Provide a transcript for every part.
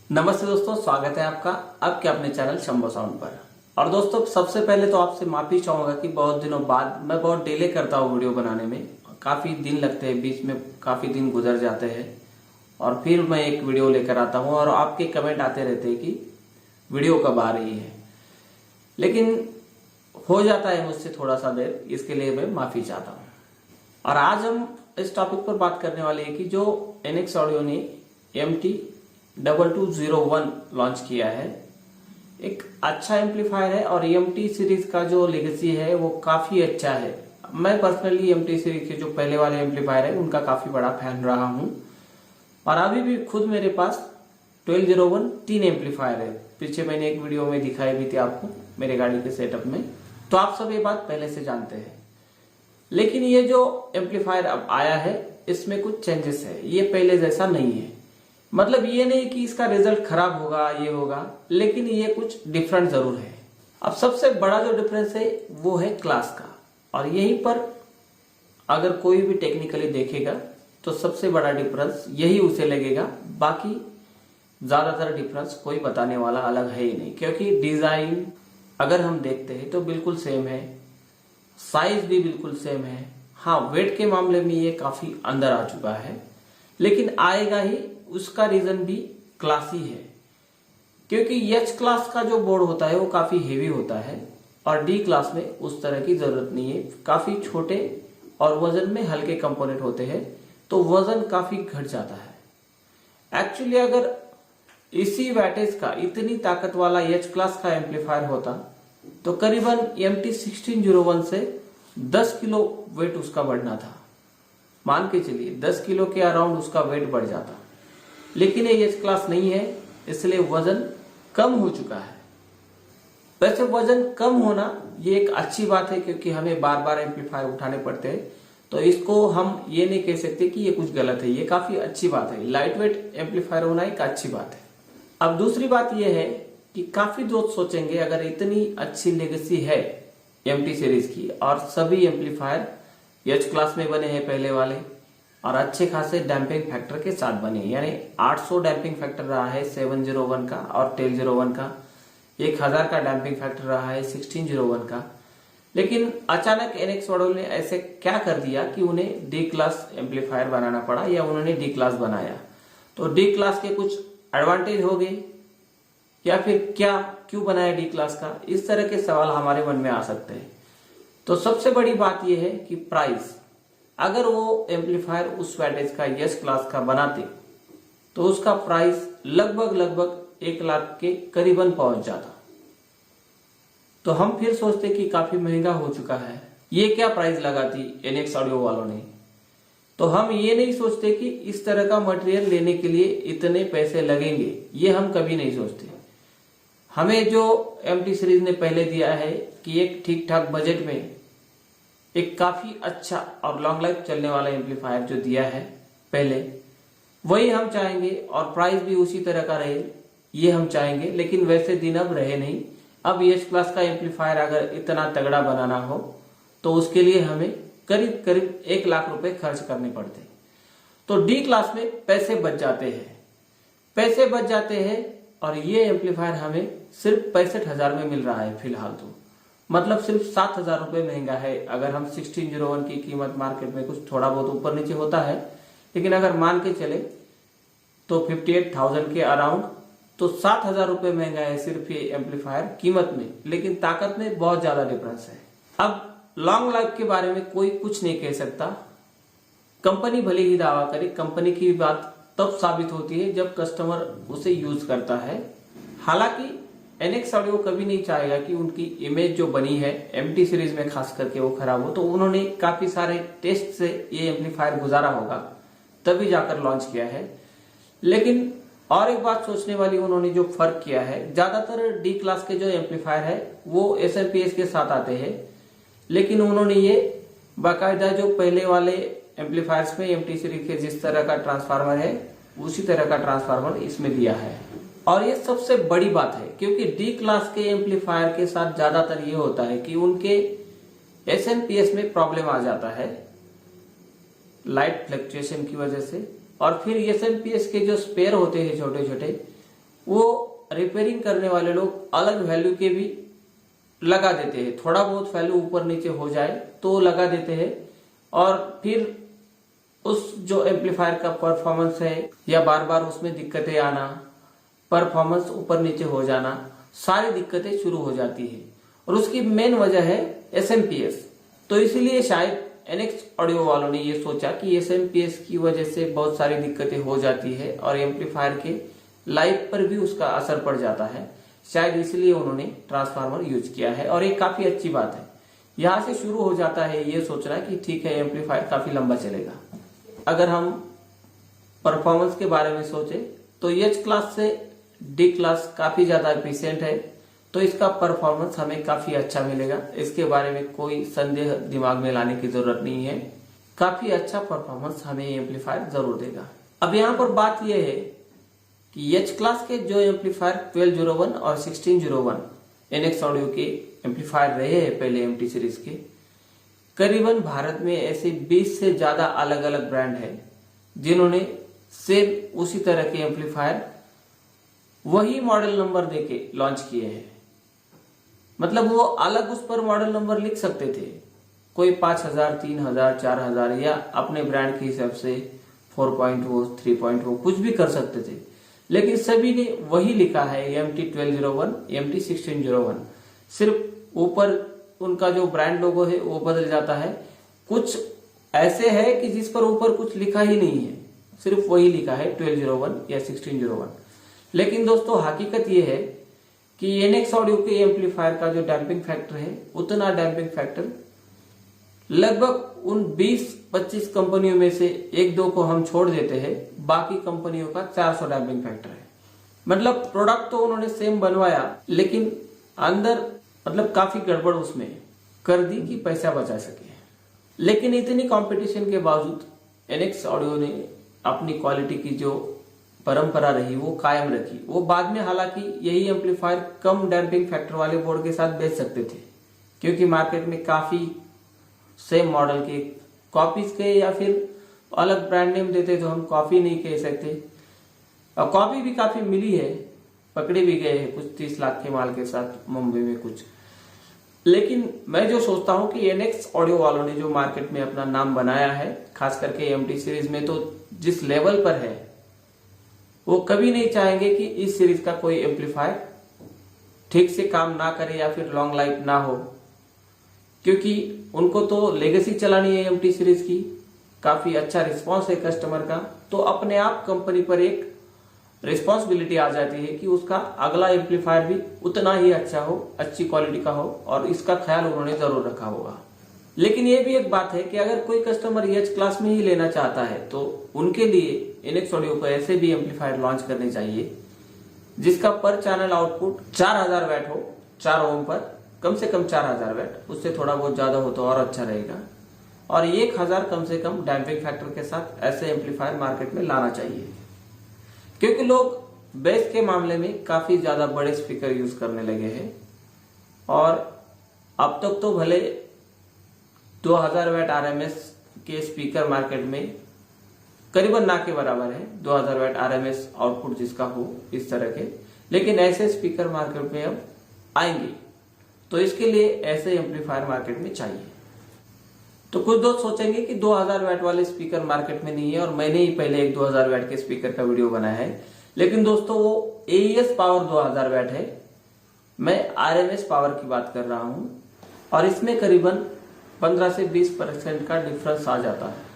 नमस्ते दोस्तों, स्वागत है आपका आपके अपने चैनल शंभो साउंड पर। और दोस्तों, सबसे पहले तो आपसे माफी चाहूंगा कि बहुत दिनों बाद मैं बहुत डिले करता हूँ वीडियो बनाने में। काफी दिन लगते हैं, बीच में काफी दिन गुजर जाते हैं और फिर मैं एक वीडियो लेकर आता हूँ और आपके कमेंट आते रहते हैं कि वीडियो कब आ रही है, लेकिन हो जाता है मुझसे थोड़ा सा देर, इसके लिए मैं माफी चाहता हूँ। और आज हम इस टॉपिक पर बात करने वाले हैं कि जो एनएक्स ऑडियो ने MT2201 लॉन्च किया है, एक अच्छा एम्पलीफायर है और EMT सीरीज का जो लेगेसी है वो काफी अच्छा है। मैं पर्सनली EMT सीरीज के जो पहले वाले एम्पलीफायर है उनका काफी बड़ा फैन रहा हूं और अभी भी खुद मेरे पास 1201 3 एम्पलीफायर है। पीछे मैंने एक वीडियो में दिखाई भी थी आपको मेरे गाड़ी के सेटअप में, तो आप सब ये बात पहले से जानते हैं। लेकिन ये जो एम्पलीफायर अब आया है इसमें कुछ चेंजेस है, ये पहले जैसा नहीं है। मतलब ये नहीं कि इसका रिजल्ट खराब होगा, ये होगा, लेकिन ये कुछ डिफरेंट जरूर है। अब सबसे बड़ा जो डिफरेंस है वो है क्लास का, और यहीं पर अगर कोई भी टेक्निकली देखेगा तो सबसे बड़ा डिफरेंस यही उसे लगेगा। बाकी ज्यादातर डिफरेंस कोई बताने वाला अलग है ही नहीं, क्योंकि डिजाइन अगर हम देखते हैं तो बिल्कुल सेम है, साइज भी बिल्कुल सेम है। हाँ, वेट के मामले में ये काफी अंदर आ चुका है, लेकिन आएगा ही। उसका रीजन भी क्लासी है, क्योंकि एच क्लास का जो बोर्ड होता है वो काफी हेवी होता है और डी क्लास में उस तरह की जरूरत नहीं है। काफी छोटे और वजन में हल्के कंपोनेंट होते हैं, तो वजन काफी घट जाता है। एक्चुअली अगर इसी वैटेज का इतनी ताकत वाला एच क्लास का एम्पलीफायर होता तो करीबन MT1601 से 10 किलो वेट उसका बढ़ना था। मान के चलिए 10 किलो के अराउंड उसका वेट बढ़ जाता, लेकिन ये एच क्लास नहीं है, इसलिए वजन कम हो चुका है। वैसे वजन कम होना ये एक अच्छी बात है, क्योंकि हमें बार बार एम्पलीफायर उठाने पड़ते हैं, तो इसको हम ये नहीं कह सकते कि ये कुछ गलत है। ये काफी अच्छी बात है, लाइट वेट एम्पलीफायर होना एक अच्छी बात है। अब दूसरी बात यह है कि काफी दोस्त सोचेंगे, अगर इतनी अच्छी लेगेसी है MT सीरीज की और सभी एम्पलीफायर एच क्लास में बने हैं पहले वाले और अच्छे खासे डैम्पिंग फैक्टर के साथ बने, यानी 800 डैम्पिंग फैक्टर रहा है 701 का और 1201 का, 1000 का डैम्पिंग फैक्टर रहा है 1601 का। लेकिन अचानक एनएक्स ऑडियो ने ऐसे क्या कर दिया कि उन्हें डी क्लास एम्पलीफायर बनाना पड़ा, या उन्होंने डी क्लास बनाया। तो डी क्लास के कुछ एडवांटेज हो गए या फिर क्या, क्यों बनाया डी क्लास का, इस तरह के सवाल हमारे मन में आ सकते हैं। तो सबसे बड़ी बात यह है कि प्राइस, अगर वो एम्पलीफायर उस वैटेज का एस क्लास का बनाते तो उसका प्राइस लगभग 1 लाख के करीबन पहुंच जाता। तो हम फिर सोचते कि काफी महंगा हो चुका है, ये क्या प्राइस लगाती एनएक्स ऑडियो वालों ने। तो हम ये नहीं सोचते कि इस तरह का मटेरियल लेने के लिए इतने पैसे लगेंगे, ये हम कभी नहीं सोचते। हमें जो MT सीरीज ने पहले दिया है कि एक ठीक ठाक बजट में एक काफी अच्छा और लॉन्ग लाइफ चलने वाला एम्पलीफायर जो दिया है पहले, वही हम चाहेंगे और प्राइस भी उसी तरह का रहे, ये हम चाहेंगे। लेकिन वैसे दिन अब रहे नहीं। अब एच क्लास का एम्पलीफायर अगर इतना तगड़ा बनाना हो तो उसके लिए हमें करीब 1 लाख रुपए खर्च करने पड़ते। तो डी क्लास में पैसे बच जाते हैं और ये एम्पलीफायर हमें सिर्फ 65,000 में मिल रहा है फिलहाल। तो मतलब सिर्फ 7,000 रुपए महंगा है। अगर हम 1601 की कीमत मार्केट में कुछ थोड़ा बहुत ऊपर नीचे होता है, लेकिन अगर मान के चले तो 58,000 के अराउंड, तो 7,000 रुपए महंगा है सिर्फ ये एम्पलीफायर कीमत में, लेकिन ताकत में बहुत ज्यादा डिफरेंस है। अब लॉन्ग लाइफ के बारे में कोई कुछ नहीं कह सकता, कंपनी भले ही दावा करे। कंपनी की बात तब साबित होती है जब कस्टमर उसे यूज करता है। हालांकि एनएक्स ऑडियो कभी नहीं चाहेगा कि उनकी इमेज जो बनी है MT सीरीज में खास करके वो खराब हो, तो उन्होंने काफी सारे टेस्ट से ये एम्पलीफायर गुजारा होगा, तभी जाकर लॉन्च किया है। लेकिन और एक बात सोचने वाली, उन्होंने जो फर्क किया है, ज्यादातर डी क्लास के जो एम्पलीफायर है वो SMPS के साथ आते हैं, लेकिन उन्होंने ये बाकायदा जो पहले वाले एम्पलीफायर्स में MT सीरीज के जिस तरह का ट्रांसफार्मर है उसी तरह का ट्रांसफार्मर इसमें दिया है। और ये सबसे बड़ी बात है, क्योंकि डी क्लास के एम्पलीफायर के साथ ज्यादातर ये होता है कि उनके SMPS में प्रॉब्लम आ जाता है लाइट फ्लक्चुएशन की वजह से, और फिर SMPS के जो स्पेयर होते हैं छोटे छोटे, वो रिपेयरिंग करने वाले लोग अलग वैल्यू के भी लगा देते हैं। थोड़ा बहुत वैल्यू ऊपर नीचे हो जाए तो लगा देते हैं, और फिर उस जो एम्पलीफायर का परफॉर्मेंस है या बार बार उसमें दिक्कतें आना, परफॉर्मेंस ऊपर नीचे हो जाना, सारी दिक्कतें शुरू हो जाती है। और उसकी मेन वजह है SMPS। तो इसीलिए शायद NX ऑडियो वालों ने ये सोचा कि SMPS की वजह से बहुत सारी दिक्कतें हो जाती है और एम्पलीफायर के लाइफ पर भी उसका असर पड़ जाता है। शायद इसलिए उन्होंने ट्रांसफार्मर यूज किया है, और ये काफी अच्छी बात है। यहां से शुरू हो जाता है ये सोचना कि ठीक है, एम्पलीफायर काफी लंबा चलेगा। अगर हम परफॉर्मेंस के बारे में सोचे तो H क्लास से D क्लास काफी ज्यादा एफिशिएंट है, तो इसका परफॉर्मेंस हमें काफी अच्छा मिलेगा। इसके बारे में कोई संदेह दिमाग में लाने की जरूरत नहीं है। काफी अच्छा परफॉर्मेंस हमें एम्पलीफायर जरूर देगा। अब यहाँ पर बात यह है कि H क्लास के जो एम्पलीफायर 1201 और 1601 NX ऑडियो के एम्पलीफायर रहे हैं पहले MT सीरीज के, करीबन भारत में ऐसे 20 से ज्यादा अलग अलग ब्रांड है जिन्होंने सेम उसी तरह के एम्पलीफायर वही मॉडल नंबर देके लॉन्च किए हैं। मतलब वो अलग उस पर मॉडल नंबर लिख सकते थे, कोई 5000, 3000, 4000 या अपने ब्रांड के हिसाब से 4.0, 3.0 कुछ भी कर सकते थे, लेकिन सभी ने वही लिखा है MT 1201, MT 1601। सिर्फ ऊपर उनका जो ब्रांड लोगो है वो बदल जाता है। कुछ ऐसे है कि जिस पर ऊपर कुछ लिखा ही नहीं है, सिर्फ वही लिखा है 1201 या 1601। लेकिन दोस्तों हकीकत ये है कि NX ऑडियो के एम्पलीफायर का जो डैम्पिंग फैक्टर है, उतना डैम्पिंग फैक्टर लगभग उन 20-25 कंपनियों में से एक दो को हम छोड़ देते हैं, बाकी कंपनियों का 400 डैम्पिंग फैक्टर है। मतलब प्रोडक्ट तो उन्होंने सेम बनवाया, लेकिन अंदर मतलब काफी गड़बड़ उसमें कर दी कि पैसा बचा सके। लेकिन इतनी कंपटीशन के बावजूद NX ऑडियो ने अपनी क्वालिटी की जो परंपरा रही वो कायम रखी। वो बाद में हालांकि यही एम्पलीफायर कम डैम्पिंग फैक्टर वाले बोर्ड के साथ बेच सकते थे, क्योंकि मार्केट में काफी सेम मॉडल के कॉपीज के या फिर अलग ब्रांड नेम देते तो हम कॉपी नहीं कह सकते, और कॉपी भी काफी मिली है, पकड़े भी गए हैं कुछ 30 लाख के माल के साथ मुंबई में कुछ। लेकिन मैं जो सोचता हूं कि NX ऑडियो वालों ने जो मार्केट में अपना नाम बनाया है, खास करके MT सीरीज में, तो जिस लेवल पर है वो कभी नहीं चाहेंगे कि इस सीरीज का कोई एम्पलीफायर ठीक से काम ना करे या फिर लॉन्ग लाइफ ना हो, क्योंकि उनको तो लेगेसी चलानी है MT सीरीज की। काफी अच्छा रिस्पांस है कस्टमर का, तो अपने आप कंपनी पर एक रिस्पॉन्सिबिलिटी आ जाती है कि उसका अगला एम्पलीफायर भी उतना ही अच्छा हो, अच्छी क्वालिटी का हो, और इसका ख्याल उन्होंने जरूर रखा होगा। लेकिन ये भी एक बात है कि अगर कोई कस्टमर H क्लास में ही लेना चाहता है तो उनके लिए NX ऑडियो को ऐसे भी एम्पलीफायर लॉन्च करने चाहिए जिसका पर चैनल आउटपुट 4000 वैट हो, 4 ओम पर कम से कम 4000 वैट, उससे थोड़ा बहुत ज्यादा हो तो और अच्छा रहेगा, और 1000 कम से कम डैम्पिंग फैक्टर के साथ ऐसे एम्पलीफायर मार्केट में लाना चाहिए। क्योंकि लोग बेस के मामले में काफी ज्यादा बड़े स्पीकर यूज करने लगे हैं, और अब तक तो भले 2000 वैट RMS के स्पीकर मार्केट में करीबन ना के बराबर है, 2000 वैट RMS आउटपुट जिसका हो इस तरह के, लेकिन ऐसे स्पीकर मार्केट में अब आएंगे, तो इसके लिए ऐसे एम्पलीफायर मार्केट में चाहिए। तो कुछ दोस्त सोचेंगे कि 2000 वैट वाले स्पीकर मार्केट में नहीं है, और मैंने ही पहले एक 2000 वैट के स्पीकर का वीडियो बनाया है, लेकिन दोस्तों वो AES पावर 2000 वैट है, मैं RMS पावर की बात कर रहा हूं, और इसमें करीबन 15 से 20% का डिफरेंस आ जाता है।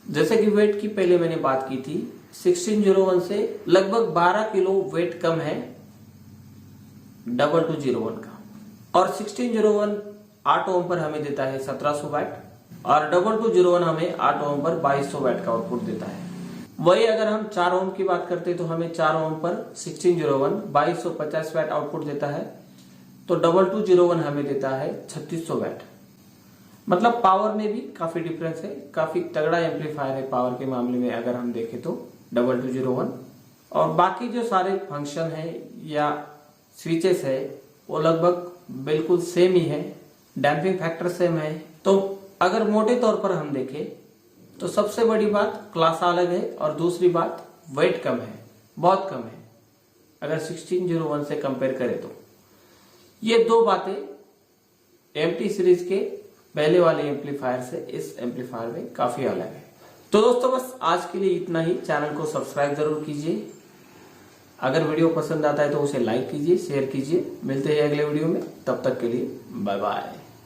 जैसे कि वेट की पहले मैंने बात की थी, 1601 से लगभग 12 किलो वेट कम है 2201 का, और 1601 8 ओम पर हमें देता है 1700 वैट, और 2201 हमें 8 ओम पर 2200 वैट का आउटपुट देता है। वही अगर हम 4 ओम की बात करते तो हमें 4 ओम पर 1601 2250 वैट आउटपुट देता है, तो 2201 हमें देता है 3600 वैट। मतलब पावर में भी काफी डिफरेंस है, काफी तगड़ा एम्पलीफायर है पावर के मामले में अगर हम देखें तो 2201, और बाकी जो सारे फंक्शन है या स्विचेस है वो लगभग बिल्कुल सेम ही है, डैम्पिंग फैक्टर सेम है। तो अगर मोटे तौर पर हम देखें तो सबसे बड़ी बात क्लास अलग है, और दूसरी बात वेट कम है, बहुत कम है। अगर 1601 से कंपेयर करें तो ये दो बातें एमटी सीरीज के पहले वाले एम्पलीफायर से इस एम्पलीफायर में काफी अलग है। तो दोस्तों बस आज के लिए इतना ही। चैनल को सब्सक्राइब जरूर कीजिए। अगर वीडियो पसंद आता है तो उसे लाइक कीजिए, शेयर कीजिए। मिलते हैं अगले वीडियो में, तब तक के लिए बाय बाय।